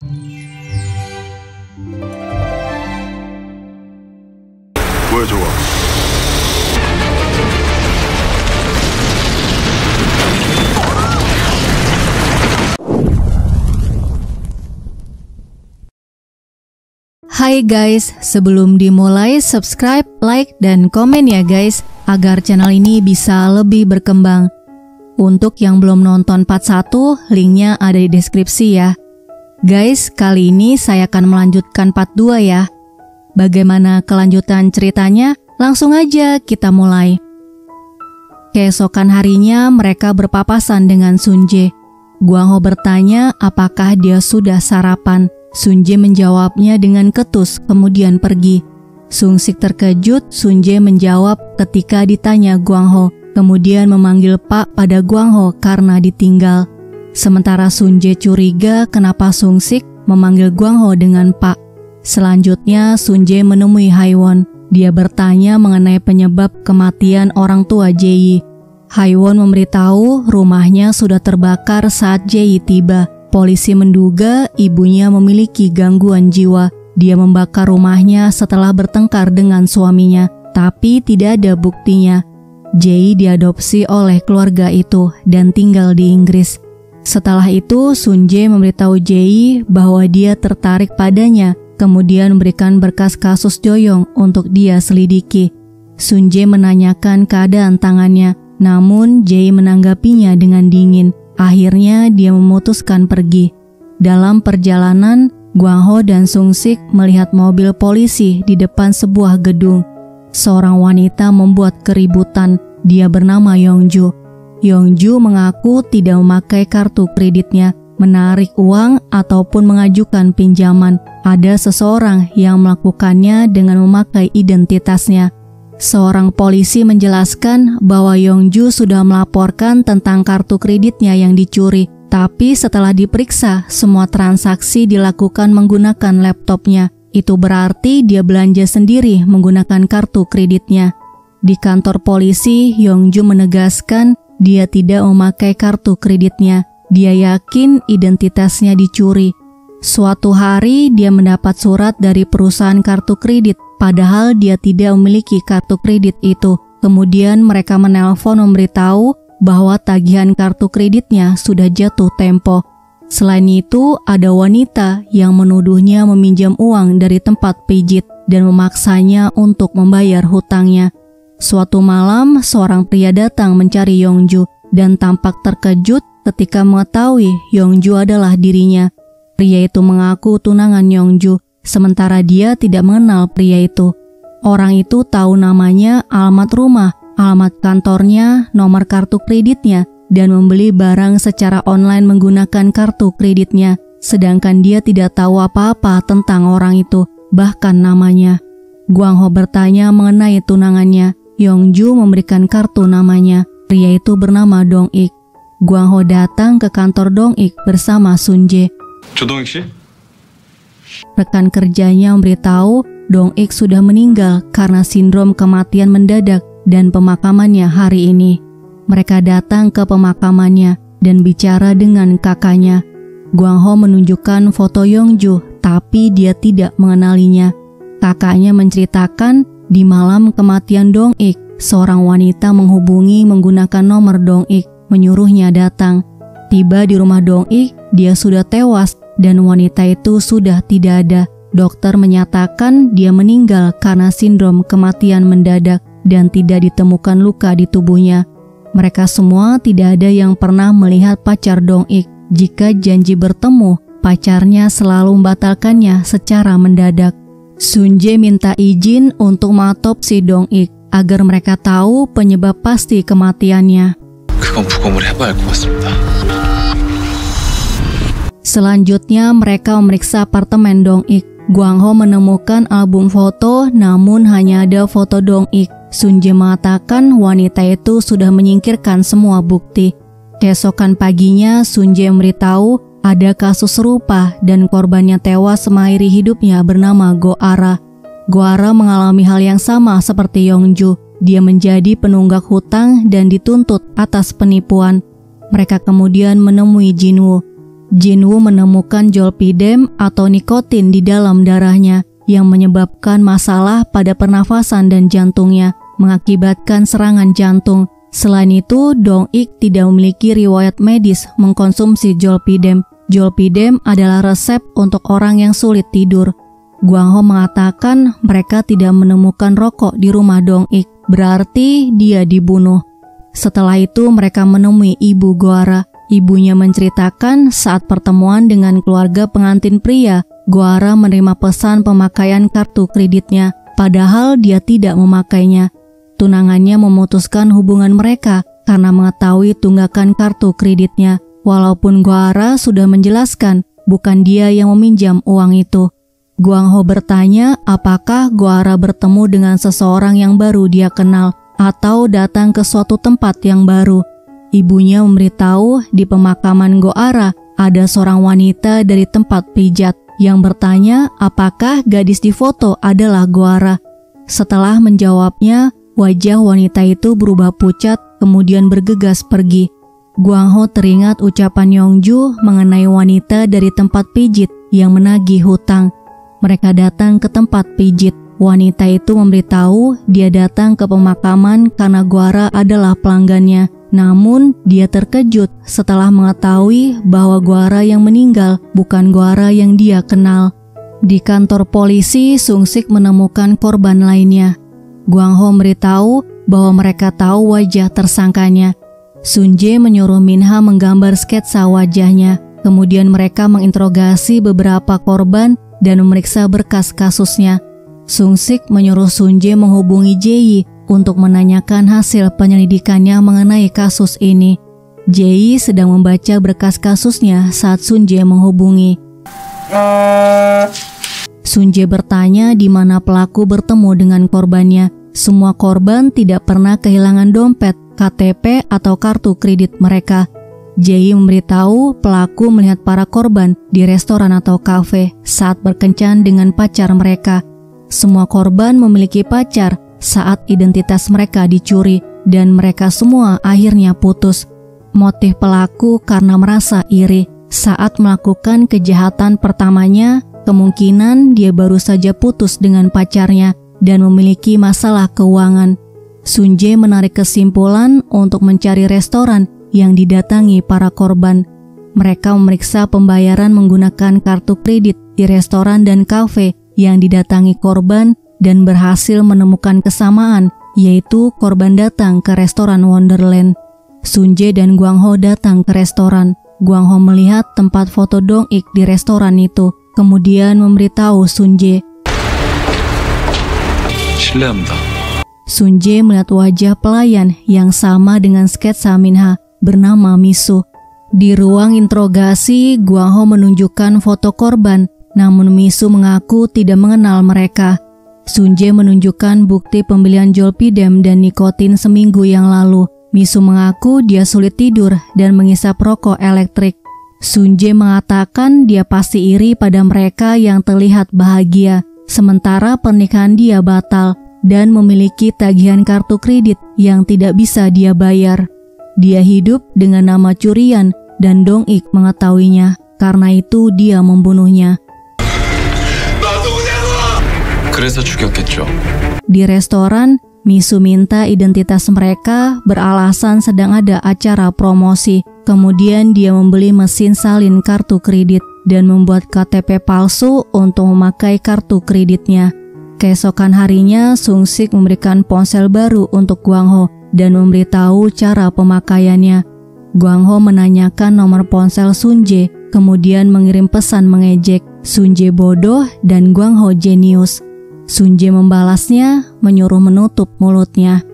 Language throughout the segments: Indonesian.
뭐야 저거? Hai guys, sebelum dimulai subscribe, like, dan komen ya guys, agar channel ini bisa lebih berkembang. Untuk yang belum nonton part 1, linknya ada di deskripsi ya. Guys, kali ini saya akan melanjutkan part 2 ya. Bagaimana kelanjutan ceritanya? Langsung aja kita mulai. Keesokan harinya mereka berpapasan dengan Sunjae. Gwang Ho bertanya apakah dia sudah sarapan. Sunjae menjawabnya dengan ketus, kemudian pergi. Sung-sik terkejut, Sunjae menjawab ketika ditanya Gwang Ho, kemudian memanggil Pak pada Gwang Ho karena ditinggal. Sementara Sunjae curiga kenapa Sung-sik memanggil Gwang Ho dengan Pak. Selanjutnya Sunjae menemui Haiwon. Dia bertanya mengenai penyebab kematian orang tua Jae. Haiwon memberitahu rumahnya sudah terbakar saat Jae tiba. Polisi menduga ibunya memiliki gangguan jiwa. Dia membakar rumahnya setelah bertengkar dengan suaminya, tapi tidak ada buktinya. Jae diadopsi oleh keluarga itu dan tinggal di Inggris. Setelah itu, Sunjae memberitahu Jae bahwa dia tertarik padanya, kemudian memberikan berkas kasus Doyoung untuk dia selidiki. Sunjae menanyakan keadaan tangannya, namun Jae menanggapinya dengan dingin. Akhirnya dia memutuskan pergi. Dalam perjalanan, Gwang Ho dan Sung-sik melihat mobil polisi di depan sebuah gedung. Seorang wanita membuat keributan. Dia bernama Yongju. Yongju mengaku tidak memakai kartu kreditnya, menarik uang ataupun mengajukan pinjaman. Ada seseorang yang melakukannya dengan memakai identitasnya. Seorang polisi menjelaskan bahwa Yongju sudah melaporkan tentang kartu kreditnya yang dicuri, tapi setelah diperiksa, semua transaksi dilakukan menggunakan laptopnya. Itu berarti dia belanja sendiri menggunakan kartu kreditnya. Di kantor polisi, Yongju menegaskan dia tidak memakai kartu kreditnya. Dia yakin identitasnya dicuri. Suatu hari dia mendapat surat dari perusahaan kartu kredit, padahal dia tidak memiliki kartu kredit itu. Kemudian mereka menelpon memberitahu bahwa tagihan kartu kreditnya sudah jatuh tempo. Selain itu, ada wanita yang menuduhnya meminjam uang dari tempat pijit dan memaksanya untuk membayar hutangnya. Suatu malam, seorang pria datang mencari Yongju dan tampak terkejut ketika mengetahui Yongju adalah dirinya. Pria itu mengaku tunangan Yongju, sementara dia tidak mengenal pria itu. Orang itu tahu namanya, alamat rumah, alamat kantornya, nomor kartu kreditnya, dan membeli barang secara online menggunakan kartu kreditnya. Sedangkan dia tidak tahu apa-apa tentang orang itu, bahkan namanya. Gwang Ho bertanya mengenai tunangannya. Yongju memberikan kartu namanya. Pria itu bernama Dong-ik. Gwang Ho datang ke kantor Dong-ik bersama Sunjae. 조동익 씨? Rekan kerjanya memberitahu Dong-ik sudah meninggal karena sindrom kematian mendadak dan pemakamannya hari ini. Mereka datang ke pemakamannya dan bicara dengan kakaknya. Gwang Ho menunjukkan foto Yongju, tapi dia tidak mengenalinya. Kakaknya menceritakan di malam kematian Dong-ik, seorang wanita menghubungi menggunakan nomor Dong-ik, menyuruhnya datang. Tiba di rumah Dong-ik, dia sudah tewas dan wanita itu sudah tidak ada. Dokter menyatakan dia meninggal karena sindrom kematian mendadak dan tidak ditemukan luka di tubuhnya. Mereka semua tidak ada yang pernah melihat pacar Dong-ik. Jika janji bertemu, pacarnya selalu membatalkannya secara mendadak. Sunjae minta izin untuk mengautopsi Dong-ik agar mereka tahu penyebab pasti kematiannya. 그건 부검을 해봐야 할 것 같습니다. Selanjutnya mereka memeriksa apartemen Dong-ik. Gwang Ho menemukan album foto, namun hanya ada foto Dong-ik. Sunjae mengatakan wanita itu sudah menyingkirkan semua bukti. Keesokan paginya, Sunjae memberitahu ada kasus serupa dan korbannya tewas mengakhiri hidupnya bernama Go-ara. Go-ara mengalami hal yang sama seperti Yongju. Dia menjadi penunggak hutang dan dituntut atas penipuan. Mereka kemudian menemui Jinwoo. Jinwoo menemukan zolpidem atau nikotin di dalam darahnya yang menyebabkan masalah pada pernafasan dan jantungnya, mengakibatkan serangan jantung. Selain itu, Dong-ik tidak memiliki riwayat medis mengkonsumsi zolpidem. Zolpidem adalah resep untuk orang yang sulit tidur. Gwang-ho mengatakan mereka tidak menemukan rokok di rumah Dong-ik, berarti dia dibunuh. Setelah itu mereka menemui ibu Goara. Ibunya menceritakan saat pertemuan dengan keluarga pengantin pria, Goara menerima pesan pemakaian kartu kreditnya, padahal dia tidak memakainya. Tunangannya memutuskan hubungan mereka karena mengetahui tunggakan kartu kreditnya, walaupun Goara sudah menjelaskan bukan dia yang meminjam uang itu. Gwang-ho bertanya apakah Goara bertemu dengan seseorang yang baru dia kenal atau datang ke suatu tempat yang baru. Ibunya memberitahu di pemakaman Goara ada seorang wanita dari tempat pijat yang bertanya apakah gadis di foto adalah Goara. Setelah menjawabnya, wajah wanita itu berubah pucat kemudian bergegas pergi. Gwang-ho teringat ucapan Yongju mengenai wanita dari tempat pijit yang menagih hutang. Mereka datang ke tempat pijit. Wanita itu memberitahu dia datang ke pemakaman karena Goara adalah pelanggannya. Namun, dia terkejut setelah mengetahui bahwa Goara yang meninggal bukan Goara yang dia kenal. Di kantor polisi, Sung-sik menemukan korban lainnya. Gwang-ho memberitahu bahwa mereka tahu wajah tersangkanya. Sun-jae menyuruh Min-ha menggambar sketsa wajahnya. Kemudian mereka menginterogasi beberapa korban dan memeriksa berkas kasusnya. Sung-sik menyuruh Sun-jae menghubungi Jae-yi untuk menanyakan hasil penyelidikannya mengenai kasus ini. Jae-yi sedang membaca berkas kasusnya saat Sun-jae menghubungi. Sun-jae bertanya di mana pelaku bertemu dengan korbannya. Semua korban tidak pernah kehilangan dompet, KTP, atau kartu kredit mereka. Jae-yi memberitahu pelaku melihat para korban di restoran atau kafe saat berkencan dengan pacar mereka. Semua korban memiliki pacar saat identitas mereka dicuri dan mereka semua akhirnya putus. Motif pelaku karena merasa iri. Saat melakukan kejahatan pertamanya, kemungkinan dia baru saja putus dengan pacarnya dan memiliki masalah keuangan. Sun-jae menarik kesimpulan untuk mencari restoran yang didatangi para korban. Mereka memeriksa pembayaran menggunakan kartu kredit di restoran dan kafe yang didatangi korban dan berhasil menemukan kesamaan, yaitu korban datang ke restoran Wonderland. Sun-jae dan Gwang-ho datang ke restoran. Gwang-ho melihat tempat foto Dong-ik di restoran itu, kemudian memberitahu Sun-jae. 실례합니다. Sun-jae melihat wajah pelayan yang sama dengan sketsa Min-ha bernama Misu. Di ruang interogasi, Gwang-ho menunjukkan foto korban, namun Misu mengaku tidak mengenal mereka. Sun-jae menunjukkan bukti pembelian zolpidem dan nikotin seminggu yang lalu. Misu mengaku dia sulit tidur dan mengisap rokok elektrik. Sun-jae mengatakan dia pasti iri pada mereka yang terlihat bahagia, sementara pernikahan dia batal dan memiliki tagihan kartu kredit yang tidak bisa dia bayar. Dia hidup dengan nama curian dan Dong-ik mengetahuinya, karena itu dia membunuhnya. 그래서 죽였겠죠. Di restoran, Misu minta identitas mereka beralasan sedang ada acara promosi. Kemudian dia membeli mesin salin kartu kredit dan membuat KTP palsu untuk memakai kartu kreditnya. Keesokan harinya, Sung-sik memberikan ponsel baru untuk Gwang-ho dan memberitahu cara pemakaiannya. Gwang-ho menanyakan nomor ponsel Sun-jae, kemudian mengirim pesan mengejek. Sun-jae bodoh dan Gwang-ho jenius. Sun-jae membalasnya, menyuruh menutup mulutnya.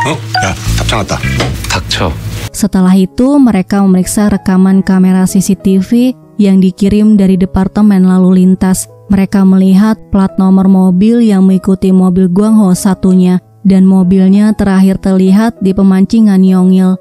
야, 답장 왔다. 닥쳐. Setelah itu, mereka memeriksa rekaman kamera CCTV yang dikirim dari Departemen Lalu Lintas. Mereka melihat plat nomor mobil yang mengikuti mobil Gwang-ho satunya, dan mobilnya terakhir terlihat di pemancingan Yongil.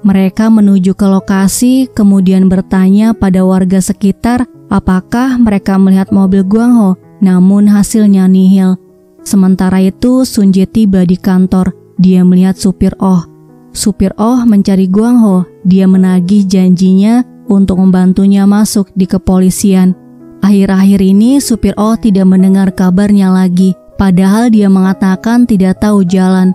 Mereka menuju ke lokasi, kemudian bertanya pada warga sekitar apakah mereka melihat mobil Gwang-ho, namun hasilnya nihil. Sementara itu, Sun-jae tiba di kantor. Dia melihat supir Oh. Supir Oh mencari Gwang-ho. Dia menagih janjinya untuk membantunya masuk di kepolisian. Akhir-akhir ini supir Oh tidak mendengar kabarnya lagi, padahal dia mengatakan tidak tahu jalan.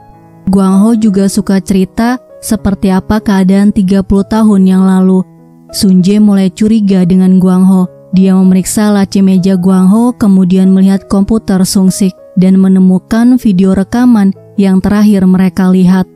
Guang Ho juga suka cerita seperti apa keadaan 30 tahun yang lalu. Sun Jae mulai curiga dengan Guang Ho. Dia memeriksa laci meja Guang Ho, kemudian melihat komputer Sung Sik dan menemukan video rekaman yang terakhir mereka lihat.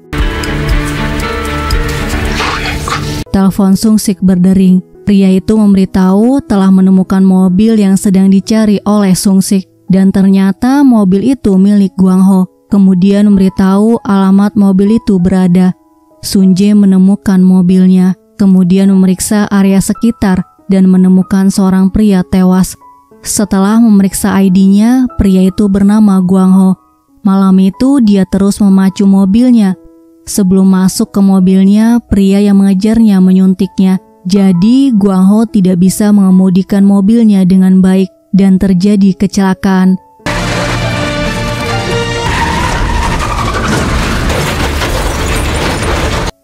Telepon Sung Sik berdering. Pria itu memberitahu telah menemukan mobil yang sedang dicari oleh Sung Sik dan ternyata mobil itu milik Guang Ho. Kemudian memberitahu alamat mobil itu berada. Sun Jae menemukan mobilnya, kemudian memeriksa area sekitar dan menemukan seorang pria tewas. Setelah memeriksa ID-nya, pria itu bernama Guang Ho. Malam itu dia terus memacu mobilnya. Sebelum masuk ke mobilnya, pria yang mengejarnya menyuntiknya. Jadi, Guang Ho tidak bisa mengemudikan mobilnya dengan baik dan terjadi kecelakaan.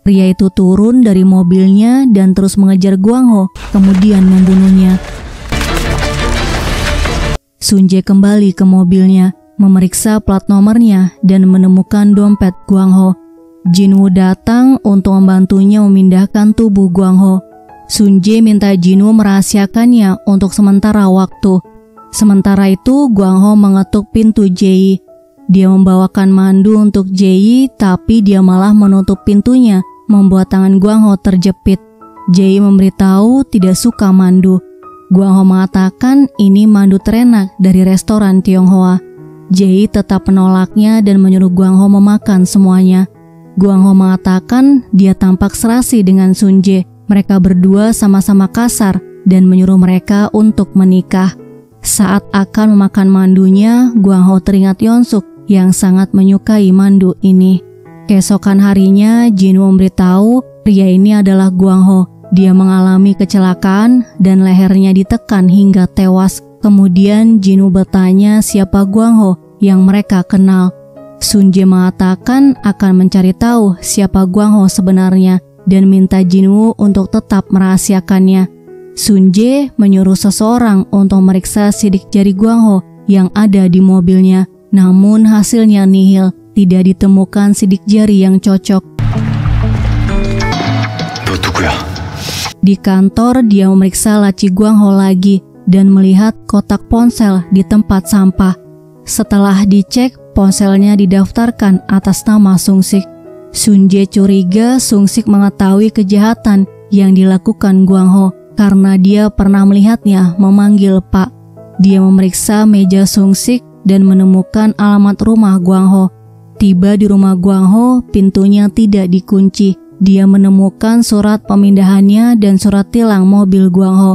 Pria itu turun dari mobilnya dan terus mengejar Guang Ho, kemudian membunuhnya. Sun Jae kembali ke mobilnya, memeriksa plat nomornya dan menemukan dompet Guang Ho. Jin Woo datang untuk membantunya memindahkan tubuh Guang Ho. Sun Jae minta Jin Woo merahasiakannya untuk sementara waktu. Sementara itu, Guang Ho mengetuk pintu Jae. Dia membawakan mandu untuk Jae, tapi dia malah menutup pintunya, membuat tangan Guang Ho terjepit. Jae memberitahu tidak suka mandu. Guang Ho mengatakan ini mandu terenak dari restoran Tionghoa. Jae tetap menolaknya dan menyuruh Guang Ho memakan semuanya. Guang Ho mengatakan dia tampak serasi dengan Sun Jae. Mereka berdua sama-sama kasar dan menyuruh mereka untuk menikah. Saat akan memakan mandunya, Guang Ho teringat Yeon-suk yang sangat menyukai mandu ini. Keesokan harinya, Jin Woo memberitahu pria ini adalah Guang Ho. Dia mengalami kecelakaan dan lehernya ditekan hingga tewas. Kemudian Jin Woo bertanya siapa Guang Ho yang mereka kenal. Sun Jae mengatakan akan mencari tahu siapa Guang Ho sebenarnya dan minta Jin Woo untuk tetap merahasiakannya. Sun Jae menyuruh seseorang untuk meriksa sidik jari Guang Ho yang ada di mobilnya. Namun hasilnya nihil, tidak ditemukan sidik jari yang cocok. Di kantor, dia memeriksa laci Guang Ho lagi dan melihat kotak ponsel di tempat sampah. Setelah dicek, ponselnya didaftarkan atas nama Sung Sik. Sun Jae curiga Sung Sik mengetahui kejahatan yang dilakukan Guang Ho karena dia pernah melihatnya memanggil Pak. Dia memeriksa meja Sung Sik dan menemukan alamat rumah Guang Ho. Tiba di rumah Guang Ho, pintunya tidak dikunci. Dia menemukan surat pemindahannya dan surat tilang mobil Guang Ho.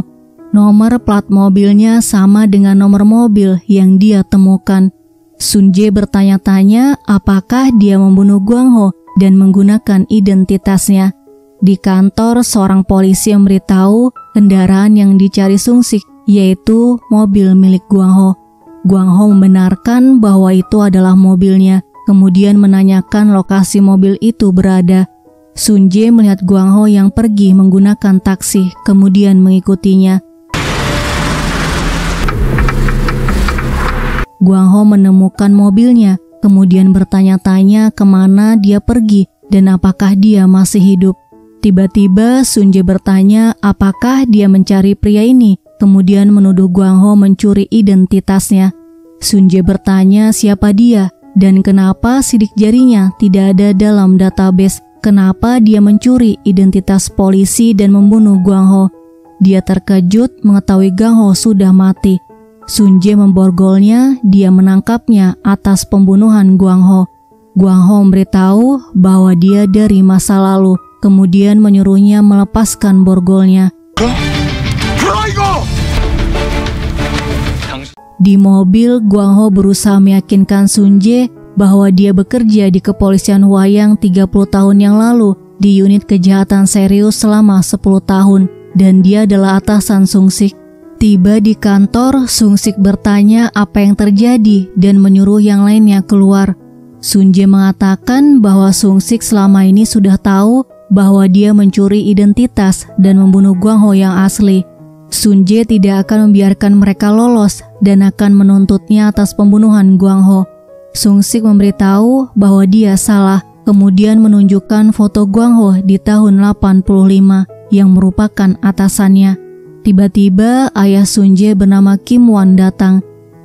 Nomor plat mobilnya sama dengan nomor mobil yang dia temukan. Sun Jae bertanya-tanya apakah dia membunuh Guang Ho dan menggunakan identitasnya. Di kantor, seorang polisi memberitahu kendaraan yang dicari Sung Sik yaitu mobil milik Guang Ho. Guang Ho membenarkan bahwa itu adalah mobilnya, kemudian menanyakan lokasi mobil itu berada. Sun Jae melihat Guang Ho yang pergi menggunakan taksi, kemudian mengikutinya. Guang Ho menemukan mobilnya, kemudian bertanya-tanya kemana dia pergi dan apakah dia masih hidup. Tiba-tiba Sun Jae bertanya apakah dia mencari pria ini, kemudian menuduh Guang Ho mencuri identitasnya. Sun Jae bertanya siapa dia dan kenapa sidik jarinya tidak ada dalam database. Kenapa dia mencuri identitas polisi dan membunuh Guang Ho. Dia terkejut mengetahui Guang Ho sudah mati. Sun Jae memborgolnya, dia menangkapnya atas pembunuhan Guang Ho. Guang Ho memberitahu bahwa dia dari masa lalu, kemudian menyuruhnya melepaskan borgolnya. Di mobil, Guang Ho berusaha meyakinkan Sun Jae bahwa dia bekerja di kepolisian Hwayang 30 tahun yang lalu di unit kejahatan serius selama 10 tahun dan dia adalah atasan Sung Sik. Tiba di kantor, Sung Sik bertanya apa yang terjadi dan menyuruh yang lainnya keluar. Sun Jae mengatakan bahwa Sung Sik selama ini sudah tahu bahwa dia mencuri identitas dan membunuh Guang Ho yang asli. Sun Jae tidak akan membiarkan mereka lolos dan akan menuntutnya atas pembunuhan Guang Ho. Sung Sik memberitahu bahwa dia salah, kemudian menunjukkan foto Guang Ho di tahun 85 yang merupakan atasannya. Tiba-tiba ayah Sun Jae bernama Kim Won datang.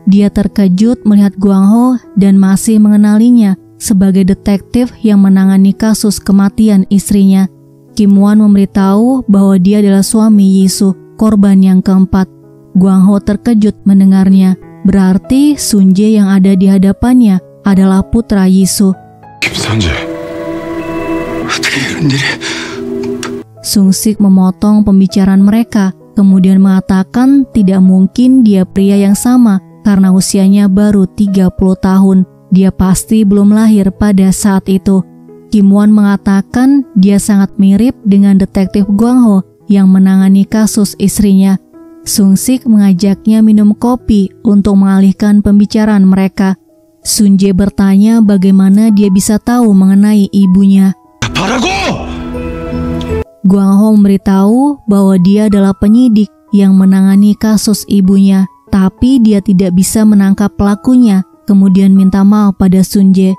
Dia terkejut melihat Guang Ho dan masih mengenalinya sebagai detektif yang menangani kasus kematian istrinya. Kim Won memberitahu bahwa dia adalah suami Yisu, korban yang keempat. Guang Ho terkejut mendengarnya. Berarti Sun Jae yang ada di hadapannya adalah putra Yisu. 김선재. 어떻게 이런 일이? Sung Sik memotong pembicaraan mereka, kemudian mengatakan tidak mungkin dia pria yang sama karena usianya baru 30 tahun. Dia pasti belum lahir pada saat itu. Kim Won mengatakan dia sangat mirip dengan detektif Guang Ho yang menangani kasus istrinya. Sung Sik mengajaknya minum kopi untuk mengalihkan pembicaraan mereka. Sun Jae bertanya bagaimana dia bisa tahu mengenai ibunya. 봐라고! Guang Ho memberitahu bahwa dia adalah penyidik yang menangani kasus ibunya, tapi dia tidak bisa menangkap pelakunya, kemudian minta maaf pada Sun Jae.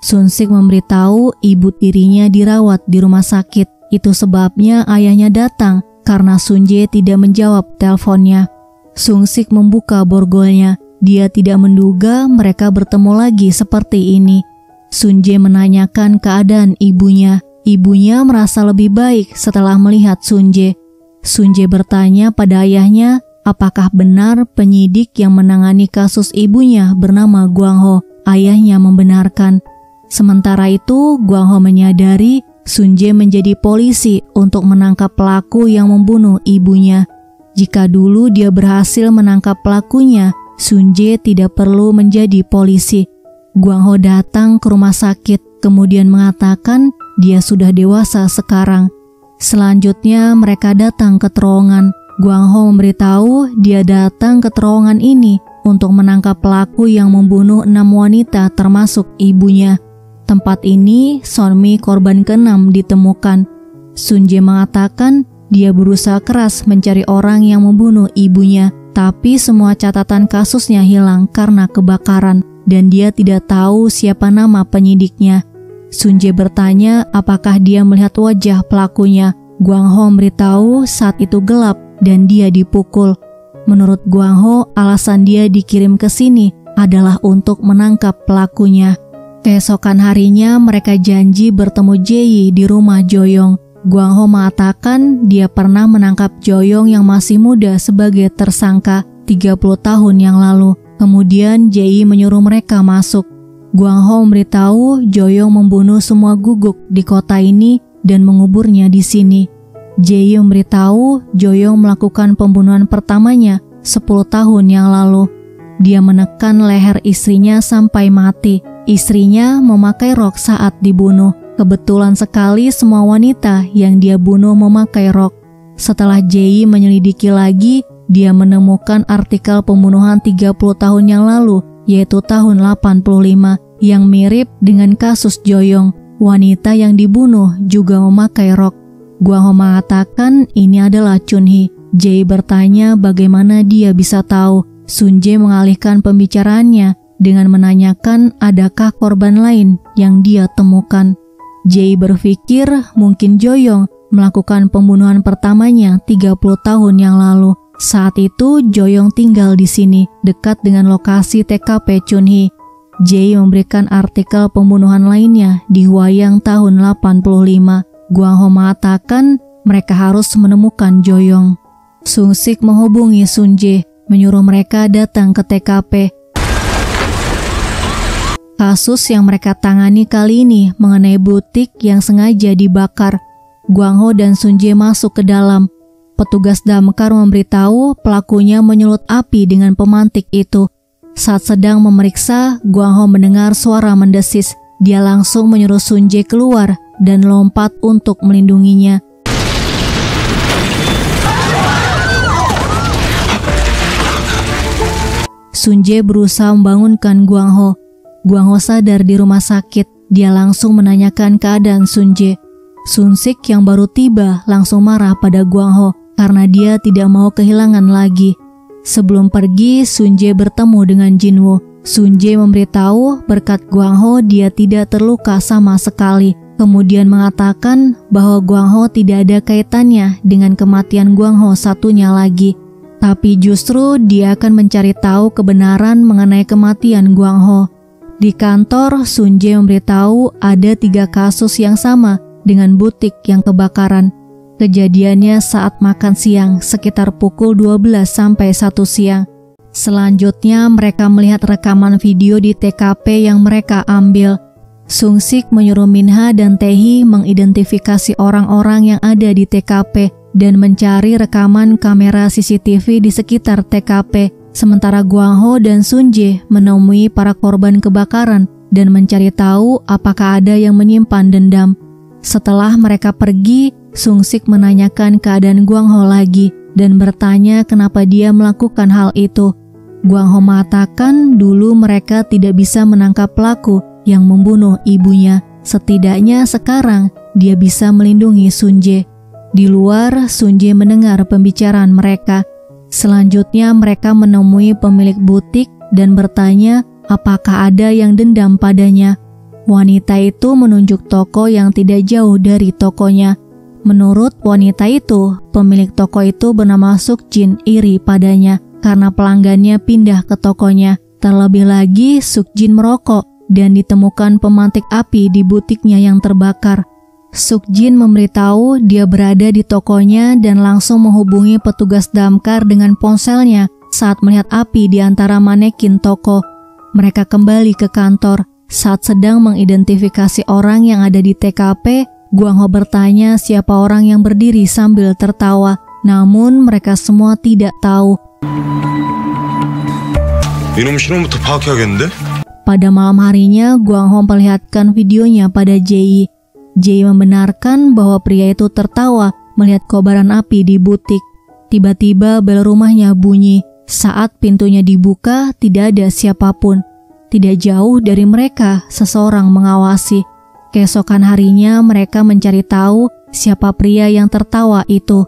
Sun Sik memberitahu ibu tirinya dirawat di rumah sakit. Itu sebabnya ayahnya datang karena Sun Jae tidak menjawab teleponnya. Sung Sik membuka borgolnya. Dia tidak menduga mereka bertemu lagi seperti ini. Sun Jae menanyakan keadaan ibunya. Ibunya merasa lebih baik setelah melihat Sun Jae. Sun Jae bertanya pada ayahnya, apakah benar penyidik yang menangani kasus ibunya bernama Guang Ho? Ayahnya membenarkan. Sementara itu, Guang Ho menyadari Sun Jae menjadi polisi untuk menangkap pelaku yang membunuh ibunya. Jika dulu dia berhasil menangkap pelakunya, Sun Jae tidak perlu menjadi polisi. Guang Ho datang ke rumah sakit, kemudian mengatakan dia sudah dewasa sekarang. Selanjutnya mereka datang ke terowongan. Guang Ho memberitahu dia datang ke terowongan ini untuk menangkap pelaku yang membunuh 6 wanita termasuk ibunya. Tempat ini Sonmi korban ke-6 ditemukan. Sun Jae mengatakan dia berusaha keras mencari orang yang membunuh ibunya, tapi semua catatan kasusnya hilang karena kebakaran dan dia tidak tahu siapa nama penyidiknya. Sun Jae bertanya apakah dia melihat wajah pelakunya. Guang Ho memberitahu saat itu gelap dan dia dipukul. Menurut Guang Ho, alasan dia dikirim ke sini adalah untuk menangkap pelakunya. Keesokan harinya mereka janji bertemu Jae di rumah Joyong. Guang Ho mengatakan dia pernah menangkap Joyong yang masih muda sebagai tersangka 30 tahun yang lalu. Kemudian Jae menyuruh mereka masuk. Guang Ho memberitahu Joyong membunuh semua guguk di kota ini dan menguburnya di sini. Jae memberitahu Joyong melakukan pembunuhan pertamanya 10 tahun yang lalu. Dia menekan leher istrinya sampai mati. Istrinya memakai rok saat dibunuh. Kebetulan sekali semua wanita yang dia bunuh memakai rok. Setelah Jae menyelidiki lagi, dia menemukan artikel pembunuhan 30 tahun yang lalu, yaitu tahun 85, yang mirip dengan kasus Joyong. Wanita yang dibunuh juga memakai rok. Guang Ho mengatakan ini adalah Chunhee. Jae bertanya bagaimana dia bisa tahu. Sun Jae mengalihkan pembicaraannya dengan menanyakan adakah korban lain yang dia temukan. Jae berpikir mungkin Joyong melakukan pembunuhan pertamanya 30 tahun yang lalu. Saat itu Joyong tinggal di sini, dekat dengan lokasi TKP Chunhee. Jae memberikan artikel pembunuhan lainnya di Hwayang tahun 85. Guang Ho mengatakan mereka harus menemukan Joyong. Sung Sik menghubungi Sun Jae, menyuruh mereka datang ke TKP. Kasus yang mereka tangani kali ini mengenai butik yang sengaja dibakar. Guang Ho dan Sun Jae masuk ke dalam. Petugas damkar memberitahu pelakunya menyulut api dengan pemantik itu. Saat sedang memeriksa, Guang Ho mendengar suara mendesis. Dia langsung menyuruh Sun Jae keluar dan lompat untuk melindunginya. Sun Jae berusaha membangunkan Guang Ho. Guang Ho sadar di rumah sakit. Dia langsung menanyakan keadaan Sun Jae. Sun-sik yang baru tiba langsung marah pada Gwang Ho karena dia tidak mau kehilangan lagi. Sebelum pergi, Sun-jae bertemu dengan Jin-woo. Sun-jae memberitahu berkat Gwang Ho dia tidak terluka sama sekali. Kemudian mengatakan bahwa Gwang Ho tidak ada kaitannya dengan kematian Gwang Ho satunya lagi. Tapi justru dia akan mencari tahu kebenaran mengenai kematian Gwang Ho. Di kantor, Sun-jae memberitahu ada 3 kasus yang sama dengan butik yang kebakaran. Kejadiannya saat makan siang sekitar pukul 12 sampai 1 siang. Selanjutnya mereka melihat rekaman video di TKP yang mereka ambil. Sung-sik menyuruh Minha dan Tae-hee mengidentifikasi orang-orang yang ada di TKP dan mencari rekaman kamera CCTV di sekitar TKP. Sementara Gwang Ho dan Sun-jae menemui para korban kebakaran dan mencari tahu apakah ada yang menyimpan dendam. Setelah mereka pergi, Sung-sik menanyakan keadaan Gwang Ho lagi dan bertanya kenapa dia melakukan hal itu. Gwang Ho mengatakan dulu mereka tidak bisa menangkap pelaku yang membunuh ibunya. Setidaknya sekarang dia bisa melindungi Sun-jae. Di luar, Sun-jae mendengar pembicaraan mereka. Selanjutnya mereka menemui pemilik butik dan bertanya apakah ada yang dendam padanya. Wanita itu menunjuk toko yang tidak jauh dari tokonya. Menurut wanita itu, pemilik toko itu bernama Suk-jin iri padanya karena pelanggannya pindah ke tokonya. Terlebih lagi, Suk-jin merokok dan ditemukan pemantik api di butiknya yang terbakar. Suk-jin memberitahu dia berada di tokonya dan langsung menghubungi petugas damkar dengan ponselnya saat melihat api di antara manekin toko. Mereka kembali ke kantor. Saat sedang mengidentifikasi orang yang ada di TKP, Gwang Ho bertanya siapa orang yang berdiri sambil tertawa. Namun mereka semua tidak tahu. 이놈 신원부터 파악해야겠는데? Pada malam harinya, Gwang Ho memperlihatkan videonya pada Jae. Jae membenarkan bahwa pria itu tertawa melihat kobaran api di butik. Tiba-tiba bel rumahnya bunyi. Saat pintunya dibuka, tidak ada siapapun. Tidak jauh dari mereka, seseorang mengawasi. Keesokan harinya mereka mencari tahu siapa pria yang tertawa itu.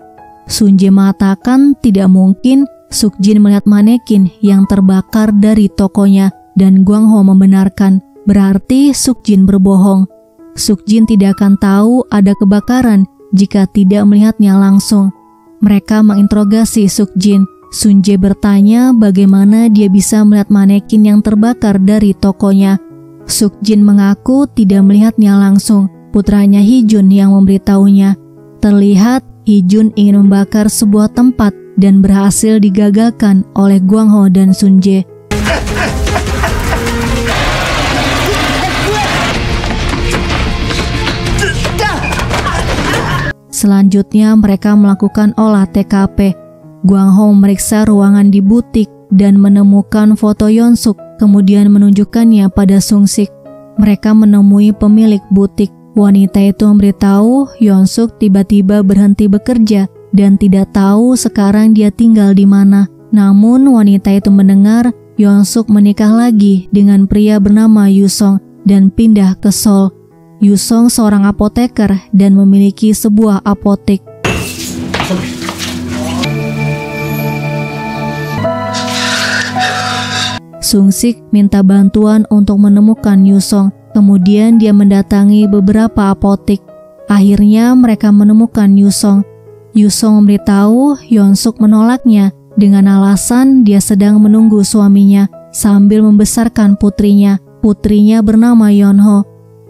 Sun-jae mengatakan tidak mungkin Suk-jin melihat manekin yang terbakar dari tokonya dan Gwang Ho membenarkan. Berarti Suk-jin berbohong. Suk-jin tidak akan tahu ada kebakaran jika tidak melihatnya langsung. Mereka menginterogasi Suk-jin. Sun-jae bertanya bagaimana dia bisa melihat manekin yang terbakar dari tokonya. Suk-jin mengaku tidak melihatnya langsung. Putranya Hee-jun yang memberitahunya. Terlihat Hee-jun ingin membakar sebuah tempat dan berhasil digagalkan oleh Gwang Ho dan Sun-jae. Selanjutnya mereka melakukan olah TKP. Gwang Ho memeriksa ruangan di butik dan menemukan foto Yeon-suk, kemudian menunjukkannya pada Sung-sik. Mereka menemui pemilik butik. Wanita itu memberitahu Yeon-suk tiba-tiba berhenti bekerja dan tidak tahu sekarang dia tinggal di mana. Namun wanita itu mendengar Yeon-suk menikah lagi dengan pria bernama Yusong dan pindah ke Seoul. Yusong seorang apoteker dan memiliki sebuah apotek. Sung-sik minta bantuan untuk menemukan Yusong. Kemudian dia mendatangi beberapa apotek. Akhirnya mereka menemukan Yusong. Yusong memberitahu Yeon-suk menolaknya dengan alasan dia sedang menunggu suaminya sambil membesarkan putrinya. Putrinya bernama Yeon-ho.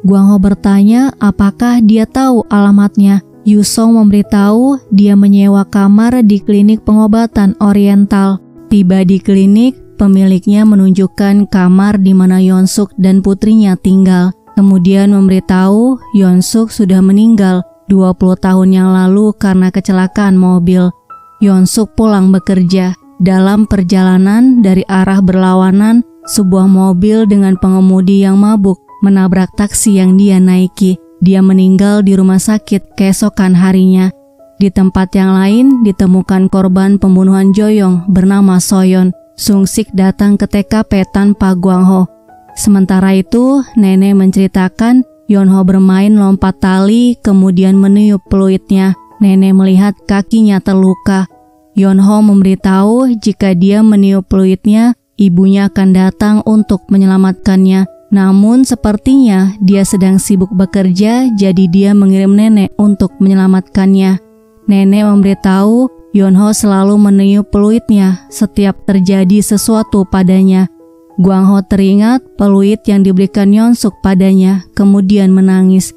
Gwang Ho bertanya apakah dia tahu alamatnya. Yusong memberitahu dia menyewa kamar di klinik pengobatan oriental. Tiba di klinik, pemiliknya menunjukkan kamar di mana Yeon-suk dan putrinya tinggal. Kemudian memberitahu Yeon-suk sudah meninggal 20 tahun yang lalu karena kecelakaan mobil. Yeon-suk pulang bekerja. Dalam perjalanan dari arah berlawanan, sebuah mobil dengan pengemudi yang mabuk menabrak taksi yang dia naiki. Dia meninggal di rumah sakit keesokan harinya. Di tempat yang lain ditemukan korban pembunuhan Joyong bernama Soyeon. Sung-sik datang ke TKP tanpa Gwang Ho. Sementara itu, nenek menceritakan Yonho bermain lompat tali kemudian meniup peluitnya. Nenek melihat kakinya terluka. Yonho memberitahu jika dia meniup peluitnya, ibunya akan datang untuk menyelamatkannya. Namun sepertinya dia sedang sibuk bekerja, jadi dia mengirim nenek untuk menyelamatkannya. Nenek memberitahu Yonho selalu meniup peluitnya setiap terjadi sesuatu padanya. Gwangho teringat peluit yang diberikan Yonsuk padanya, kemudian menangis.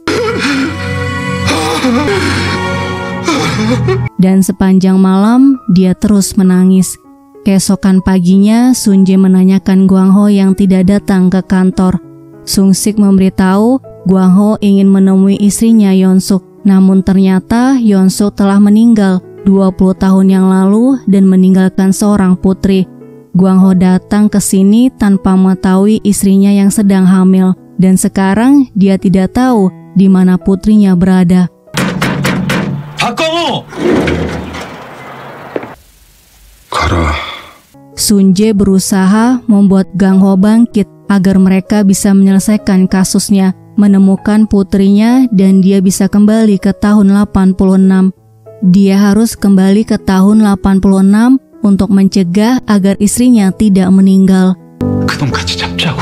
Dan sepanjang malam dia terus menangis. Keesokan paginya, Sunje menanyakan Gwangho yang tidak datang ke kantor. Sungsik memberitahu Gwangho ingin menemui istrinya Yonsuk, namun ternyata Yonsuk telah meninggal 20 tahun yang lalu dan meninggalkan seorang putri. Gwangho datang ke sini tanpa mengetahui istrinya yang sedang hamil, dan sekarang dia tidak tahu di mana putrinya berada. 박광호! 가라. Sunje berusaha membuat Gwangho bangkit agar mereka bisa menyelesaikan kasusnya, menemukan putrinya, dan dia bisa kembali ke tahun 86. Dia harus kembali ke tahun 86 untuk mencegah agar istrinya tidak meninggal. 그놈 같이 잡자고.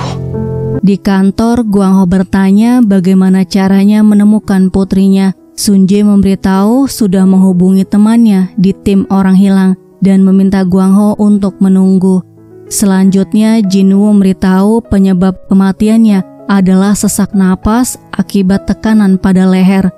Di kantor, Gwangho bertanya bagaimana caranya menemukan putrinya. Sunje memberitahu sudah menghubungi temannya di tim orang hilang dan meminta Gwangho untuk menunggu. Selanjutnya, Jinwoo memberitahu penyebab kematiannya adalah sesak napas akibat tekanan pada leher.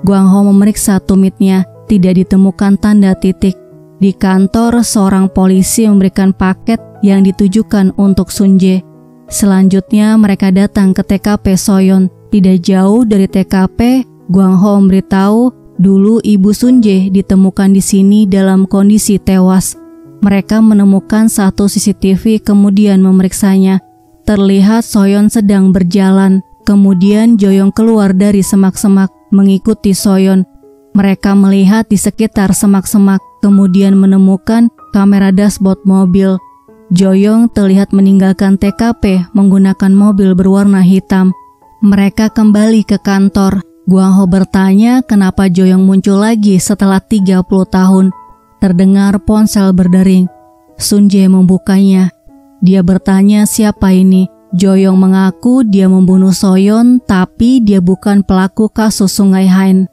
Gwangho memeriksa tumitnya, tidak ditemukan tanda titik. Di kantor, seorang polisi memberikan paket yang ditujukan untuk Sunje. Selanjutnya, mereka datang ke TKP Soyeon. Tidak jauh dari TKP, Gwangho memberitahu dulu ibu Sunje ditemukan di sini dalam kondisi tewas. Mereka menemukan satu CCTV kemudian memeriksanya. Terlihat Soyeon sedang berjalan. Kemudian Joyong keluar dari semak-semak mengikuti Soyeon. Mereka melihat di sekitar semak-semak, kemudian menemukan kamera dashboard mobil. Joyong terlihat meninggalkan TKP menggunakan mobil berwarna hitam. Mereka kembali ke kantor. Gwangho bertanya kenapa Joyong muncul lagi setelah 30 tahun. Terdengar ponsel berdering. Sunje membukanya. Dia bertanya siapa ini. Joyong mengaku dia membunuh Soyeon, tapi dia bukan pelaku kasus Sungai Hain.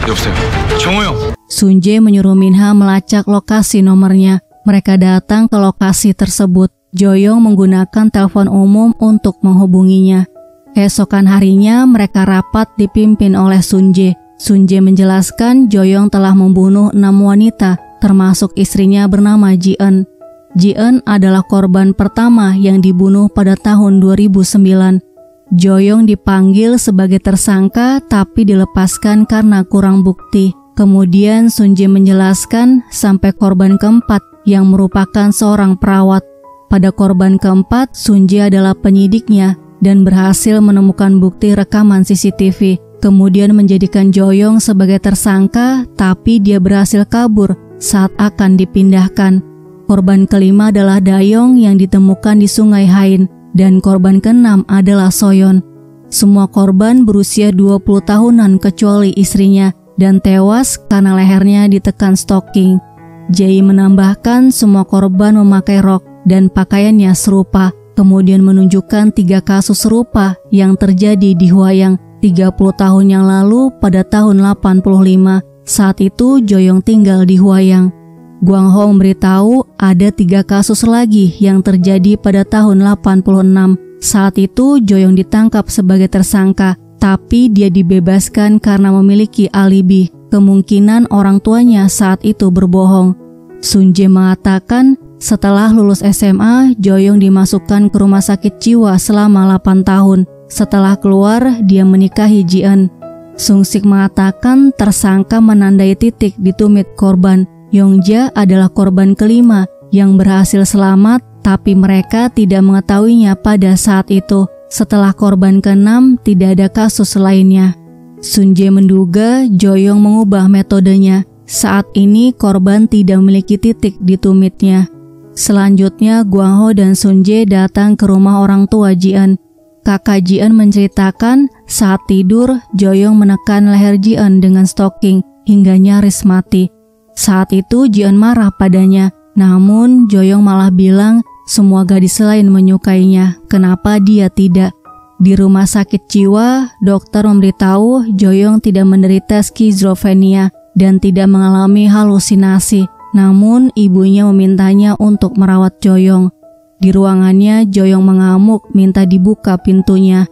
여보세요. 정우영. Sunje menyuruh Minha melacak lokasi nomornya. Mereka datang ke lokasi tersebut. Joyong menggunakan telepon umum untuk menghubunginya. Keesokan harinya mereka rapat dipimpin oleh Sunje. Sunje menjelaskan Joyong telah membunuh 6 wanita, termasuk istrinya bernama Ji-eun. Ji-eun adalah korban pertama yang dibunuh pada tahun 2009. Joyong dipanggil sebagai tersangka tapi dilepaskan karena kurang bukti. Kemudian Sunje menjelaskan sampai korban keempat yang merupakan seorang perawat. Pada korban keempat, Sunje adalah penyidiknya dan berhasil menemukan bukti rekaman CCTV, kemudian menjadikan Joyong sebagai tersangka, tapi dia berhasil kabur saat akan dipindahkan. Korban kelima adalah Dayong yang ditemukan di Sungai Hain, dan korban keenam adalah Soyeon. Semua korban berusia 20 tahunan kecuali istrinya, dan tewas karena lehernya ditekan stoking. Jae menambahkan semua korban memakai rok dan pakaiannya serupa, kemudian menunjukkan 3 kasus serupa yang terjadi di Hwayang 30 tahun yang lalu pada tahun 85. Saat itu Joyong tinggal di Hwayang. Gwangho memberitahu ada 3 kasus lagi yang terjadi pada tahun 86. Saat itu Joyong ditangkap sebagai tersangka, tapi dia dibebaskan karena memiliki alibi. Kemungkinan orang tuanya saat itu berbohong. Sunje mengatakan setelah lulus SMA, Joyong dimasukkan ke rumah sakit jiwa selama 8 tahun. Setelah keluar, dia menikahi Ji-eun. Sungsik mengatakan tersangka menandai titik di tumit korban. Yongja adalah korban kelima yang berhasil selamat, tapi mereka tidak mengetahuinya pada saat itu. Setelah korban ke-6, tidak ada kasus lainnya. Sunje menduga Joyong mengubah metodenya. Saat ini korban tidak memiliki titik di tumitnya. Selanjutnya, Gwangho dan Sunje datang ke rumah orang tua Ji-eun. Kakak Ji-eun menceritakan saat tidur, Joyong menekan leher Ji-eun dengan stoking hingga nyaris mati. Saat itu Ji-eun marah padanya, namun Joyong malah bilang semua gadis lain menyukainya, kenapa dia tidak. Di rumah sakit jiwa, dokter memberitahu Joyong tidak menderita skizofrenia dan tidak mengalami halusinasi. Namun ibunya memintanya untuk merawat Joyong. Di ruangannya, Joyong mengamuk minta dibuka pintunya.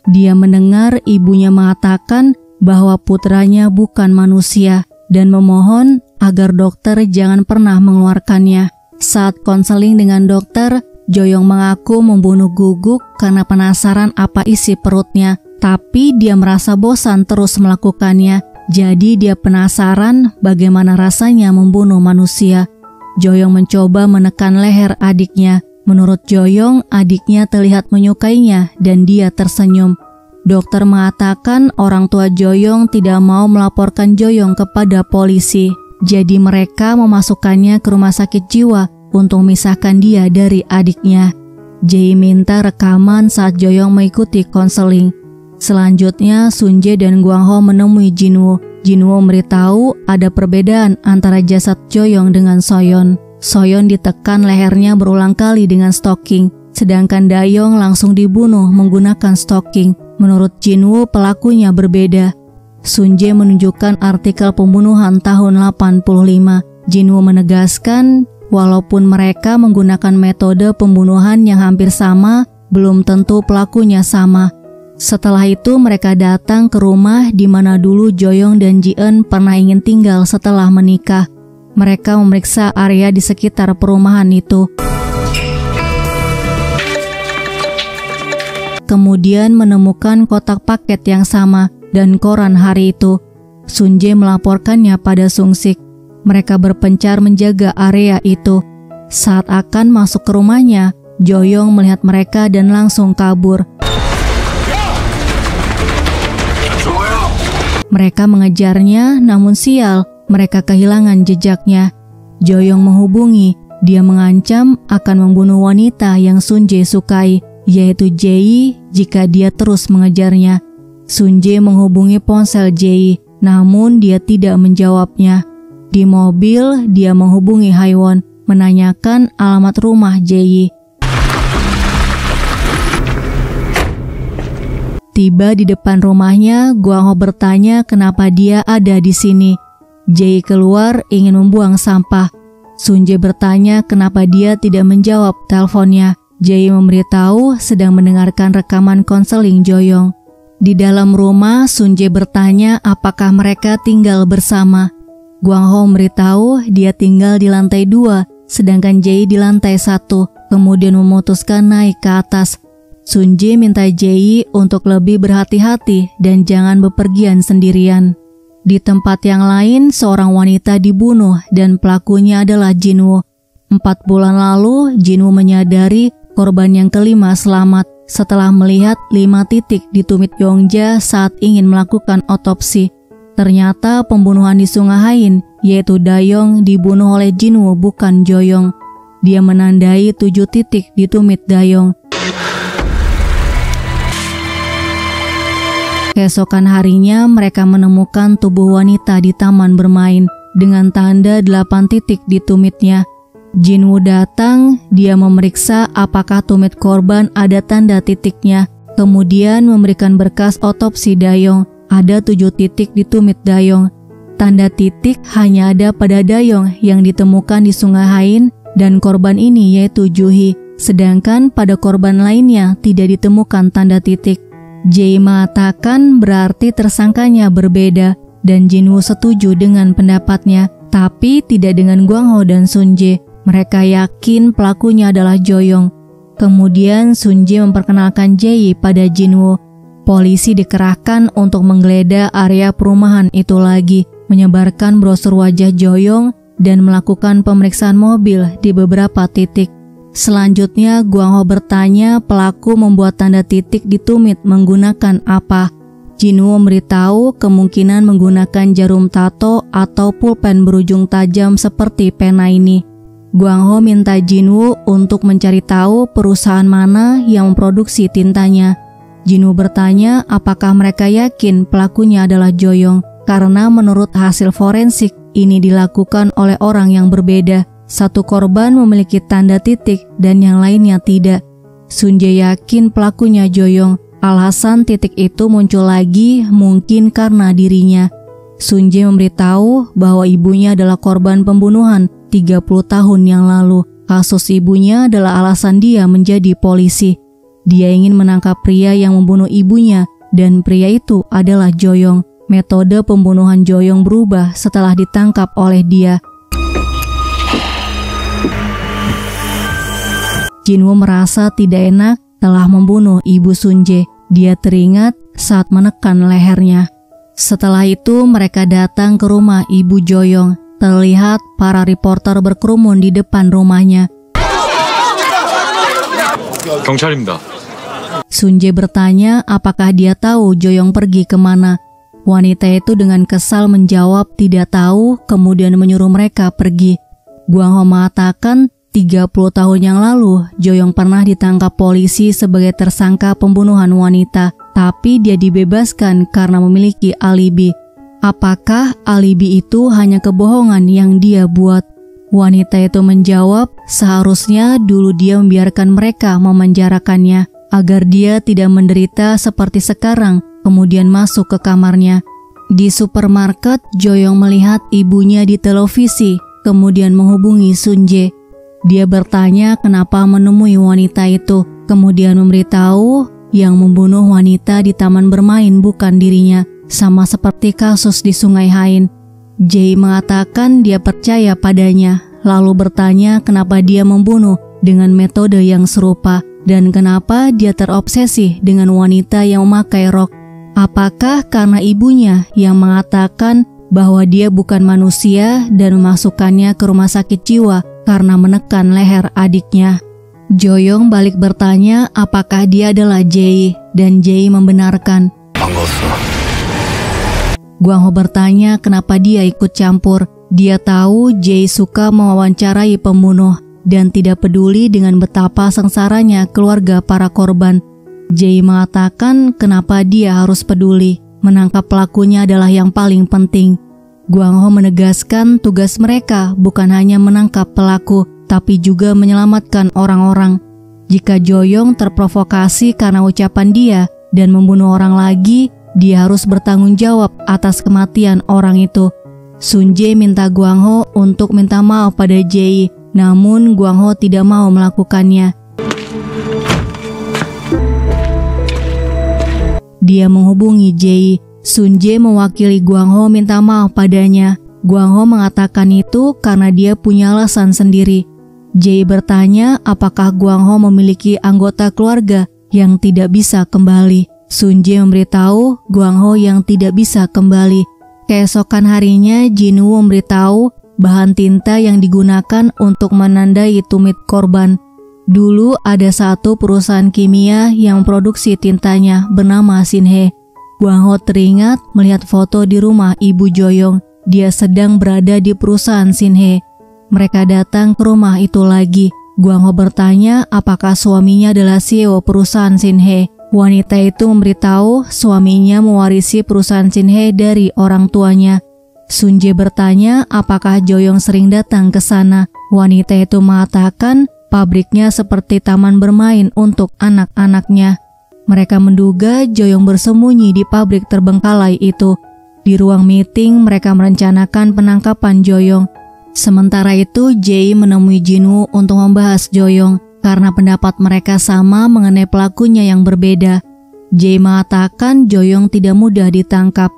Dia mendengar ibunya mengatakan bahwa putranya bukan manusia dan memohon agar dokter jangan pernah mengeluarkannya. Saat konseling dengan dokter, Joyong mengaku membunuh Guguk karena penasaran apa isi perutnya, tapi dia merasa bosan terus melakukannya. Jadi dia penasaran bagaimana rasanya membunuh manusia. Joyong mencoba menekan leher adiknya. Menurut Joyong, adiknya terlihat menyukainya dan dia tersenyum. Dokter mengatakan orang tua Joyong tidak mau melaporkan Joyong kepada polisi. Jadi mereka memasukkannya ke rumah sakit jiwa untuk memisahkan dia dari adiknya. Jae minta rekaman saat Joyong mengikuti konseling. Selanjutnya, Sunjae dan Gwang Ho menemui Jinwoo. Jinwoo memberitahu ada perbedaan antara jasad Joyong dengan Soyeon. Soyeon ditekan lehernya berulang kali dengan stoking, sedangkan Dayong langsung dibunuh menggunakan stoking. Menurut Jinwoo, pelakunya berbeda. Sunjae menunjukkan artikel pembunuhan tahun 85. Jinwoo menegaskan, walaupun mereka menggunakan metode pembunuhan yang hampir sama, belum tentu pelakunya sama. Setelah itu mereka datang ke rumah di mana dulu Joyong dan Ji-eun pernah ingin tinggal setelah menikah. Mereka memeriksa area di sekitar perumahan itu. Kemudian menemukan kotak paket yang sama dan koran hari itu. Sunjae melaporkannya pada Sung-sik. Mereka berpencar menjaga area itu. Saat akan masuk ke rumahnya, Joyong melihat mereka dan langsung kabur. Mereka mengejarnya, namun sial, mereka kehilangan jejaknya. Joyong menghubungi, dia mengancam akan membunuh wanita yang Sunjae sukai, yaitu Jae, jika dia terus mengejarnya. Sunjae menghubungi ponsel Jae, namun dia tidak menjawabnya. Di mobil, dia menghubungi Haewon, menanyakan alamat rumah Jae. Tiba di depan rumahnya, Gwang Ho bertanya kenapa dia ada di sini. Jae keluar ingin membuang sampah. Sunjae bertanya kenapa dia tidak menjawab teleponnya. Jae memberitahu sedang mendengarkan rekaman konseling Joyong. Di dalam rumah, Sunjae bertanya apakah mereka tinggal bersama. Gwang Ho memberitahu dia tinggal di lantai 2, sedangkan Jae di lantai 1, kemudian memutuskan naik ke atas. Sunjae minta Jae untuk lebih berhati-hati dan jangan bepergian sendirian. Di tempat yang lain, seorang wanita dibunuh dan pelakunya adalah Jinwoo. 4 bulan lalu, Jinwoo menyadari korban yang kelima selamat setelah melihat 5 titik di tumit Yongja saat ingin melakukan otopsi. Ternyata pembunuhan di Sungai Hain, yaitu Dayong, dibunuh oleh Jinwoo bukan Joyong. Dia menandai 7 titik di tumit Dayong. Keesokan harinya mereka menemukan tubuh wanita di taman bermain dengan tanda 8 titik di tumitnya. Jinwoo datang, dia memeriksa apakah tumit korban ada tanda titiknya, kemudian memberikan berkas otopsi Dayong. Ada 7 titik di tumit Dayong. Tanda titik hanya ada pada Dayong yang ditemukan di Sungai Hain dan korban ini yaitu Juhi, sedangkan pada korban lainnya tidak ditemukan tanda titik. Jae mengatakan berarti tersangkanya berbeda dan Jinwoo setuju dengan pendapatnya, tapi tidak dengan Gwang Ho dan Sunjae. Mereka yakin pelakunya adalah Joyong. Kemudian Sunjae memperkenalkan Jae pada Jinwoo. Polisi dikerahkan untuk menggeledah area perumahan itu lagi, menyebarkan brosur wajah Joyong dan melakukan pemeriksaan mobil di beberapa titik. Selanjutnya, Gwang Ho bertanya pelaku membuat tanda titik di tumit menggunakan apa. Jinwoo memberitahu kemungkinan menggunakan jarum tato atau pulpen berujung tajam seperti pena ini. Guang Ho minta Jinwoo untuk mencari tahu perusahaan mana yang memproduksi tintanya. Jinwoo bertanya apakah mereka yakin pelakunya adalah Joyoung, karena menurut hasil forensik ini dilakukan oleh orang yang berbeda. Satu korban memiliki tanda titik dan yang lainnya tidak. Sunjae yakin pelakunya Joyoung. Alasan titik itu muncul lagi mungkin karena dirinya. Sunjae memberitahu bahwa ibunya adalah korban pembunuhan 30 tahun yang lalu. Kasus ibunya adalah alasan dia menjadi polisi. Dia ingin menangkap pria yang membunuh ibunya dan pria itu adalah Joyoung. Metode pembunuhan Joyoung berubah setelah ditangkap oleh dia. Jinwoo merasa tidak enak telah membunuh ibu Sunjae. Dia teringat saat menekan lehernya. Setelah itu mereka datang ke rumah ibu Joyoung. Terlihat para reporter berkerumun di depan rumahnya. 경찰입니다. Sunjae bertanya apakah dia tahu Joyoung pergi kemana. Wanita itu dengan kesal menjawab tidak tahu, kemudian menyuruh mereka pergi. Guang Ho mengatakan 30 tahun yang lalu Joyoung pernah ditangkap polisi sebagai tersangka pembunuhan wanita, tapi dia dibebaskan karena memiliki alibi. Apakah alibi itu hanya kebohongan yang dia buat? Wanita itu menjawab seharusnya dulu dia membiarkan mereka memenjarakannya agar dia tidak menderita seperti sekarang, kemudian masuk ke kamarnya. Di supermarket, Joyoung melihat ibunya di televisi, kemudian menghubungi Sunjae. Dia bertanya kenapa menemui wanita itu, kemudian memberitahu yang membunuh wanita di taman bermain bukan dirinya, sama seperti kasus di Sungai Hain. Jae mengatakan dia percaya padanya, lalu bertanya kenapa dia membunuh dengan metode yang serupa dan kenapa dia terobsesi dengan wanita yang memakai rok. Apakah karena ibunya yang mengatakan bahwa dia bukan manusia dan memasukkannya ke rumah sakit jiwa karena menekan leher adiknya? Joyoung balik bertanya apakah dia adalah Jae dan Jae membenarkan. Guang Ho bertanya kenapa dia ikut campur. Dia tahu Jae suka mewawancarai pembunuh dan tidak peduli dengan betapa sengsaranya keluarga para korban. Jae mengatakan kenapa dia harus peduli. Menangkap pelakunya adalah yang paling penting. Guang Ho menegaskan tugas mereka bukan hanya menangkap pelaku, tapi juga menyelamatkan orang-orang. Jika Joyoung terprovokasi karena ucapan dia dan membunuh orang lagi, dia harus bertanggung jawab atas kematian orang itu. Sunjae minta Guang Ho untuk minta maaf pada Jae, namun Guang Ho tidak mau melakukannya. Dia menghubungi Jae. Sunjae mewakili Guang Ho minta maaf padanya. Guang Ho mengatakan itu karena dia punya alasan sendiri. Jae bertanya apakah Guang Ho memiliki anggota keluarga yang tidak bisa kembali. Sunjae memberitahu Guang Ho yang tidak bisa kembali. Keesokan harinya, Jinwoo memberitahu bahan tinta yang digunakan untuk menandai tumit korban. Dulu ada satu perusahaan kimia yang memproduksi tintanya bernama Shinhe. Guang Ho teringat melihat foto di rumah ibu Joyoung. Dia sedang berada di perusahaan Shinhe. Mereka datang ke rumah itu lagi. Guang Ho bertanya apakah suaminya adalah CEO perusahaan Shinhe. Wanita itu memberitahu suaminya mewarisi perusahaan Shinhe dari orang tuanya. Sunjae bertanya apakah Joyoung sering datang ke sana. Wanita itu mengatakan pabriknya seperti taman bermain untuk anak-anaknya. Mereka menduga Joyoung bersembunyi di pabrik terbengkalai itu. Di ruang meeting mereka merencanakan penangkapan Joyoung. Sementara itu Jae menemui Jinwoo untuk membahas Joyoung karena pendapat mereka sama mengenai pelakunya yang berbeda. Jae mengatakan Joyoung tidak mudah ditangkap.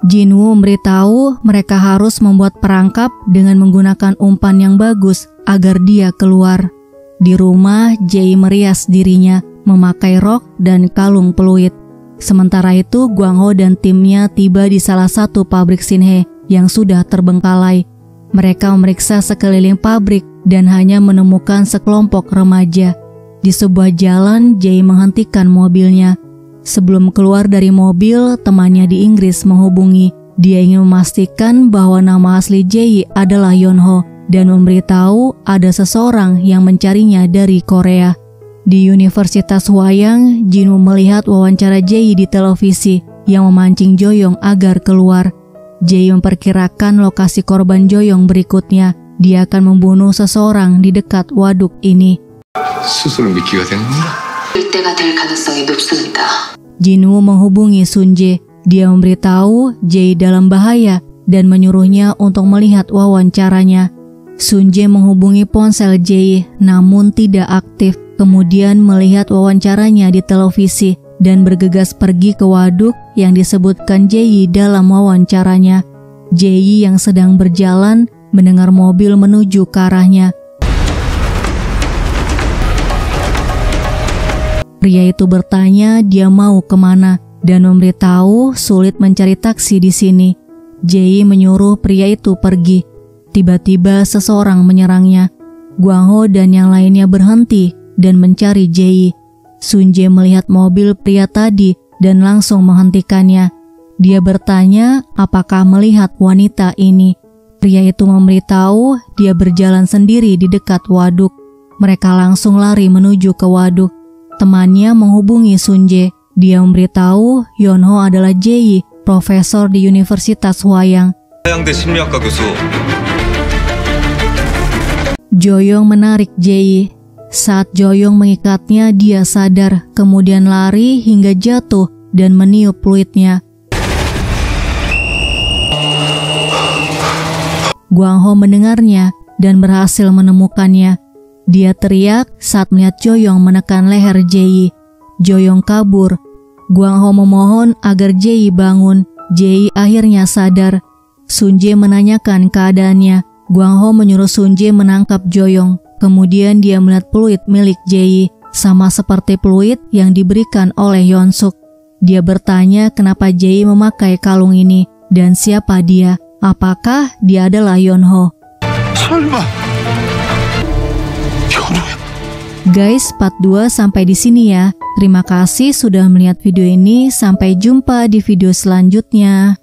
Jinwoo memberitahu mereka harus membuat perangkap dengan menggunakan umpan yang bagus agar dia keluar. Di rumah, Jae merias dirinya, memakai rok dan kalung peluit. Sementara itu, Guang Ho dan timnya tiba di salah satu pabrik Shinhe yang sudah terbengkalai. Mereka memeriksa sekeliling pabrik dan hanya menemukan sekelompok remaja. Di sebuah jalan, Jae menghentikan mobilnya. Sebelum keluar dari mobil, temannya di Inggris menghubungi. Dia ingin memastikan bahwa nama asli Jae adalah Yonho. dan memberitahu ada seseorang yang mencarinya dari Korea. Di Universitas Hwayang, Jinwoo melihat wawancara Jae di televisi yang memancing Joyoung agar keluar. Jae memperkirakan lokasi korban Joyoung berikutnya. Dia akan membunuh seseorang di dekat waduk ini. 스스로 믿기가 되는 건가? 때가 될 가능성이 높습니다. Jinwoo menghubungi Sunjae. Dia memberitahu Jae dalam bahaya dan menyuruhnya untuk melihat wawancaranya. Sunjae menghubungi ponsel Jae namun tidak aktif. Kemudian melihat wawancaranya di televisi dan bergegas pergi ke waduk yang disebutkan Jae dalam wawancaranya. Jae yang sedang berjalan mendengar mobil menuju ke arahnya. Pria itu bertanya dia mau kemana dan memberitahu sulit mencari taksi di sini. Jae menyuruh pria itu pergi. Tiba-tiba seseorang menyerangnya. Gwang-ho dan yang lainnya berhenti dan mencari Jae. Sunjae melihat mobil pria tadi dan langsung menghentikannya. Dia bertanya apakah melihat wanita ini. Pria itu memberitahu dia berjalan sendiri di dekat waduk. Mereka langsung lari menuju ke waduk. Temannya menghubungi Sunjae. Dia memberitahu Yeonho adalah Jae, profesor di Universitas Hwayang. 서양대 심리학과 교수. Joyoung menarik Jae. Saat Joyoung mengikatnya, dia sadar, kemudian lari hingga jatuh dan meniup fluidnya. Gwang-ho mendengarnya dan berhasil menemukannya. Dia teriak saat melihat Joyoung menekan leher Jae. Joyoung kabur. Gwang-ho memohon agar Jae bangun. Jae akhirnya sadar. Sunjae menanyakan keadaannya. Gwang-ho menyuruh Sunjae menangkap Joyoung. Kemudian dia melihat peluit milik Jae, sama seperti peluit yang diberikan oleh Yeon-suk. Dia bertanya kenapa Jae memakai kalung ini dan siapa dia. Apakah dia adalah Yeonho? 설마 현우야? Guys, part 2 sampai di sini ya. Terima kasih sudah melihat video ini. Sampai jumpa di video selanjutnya.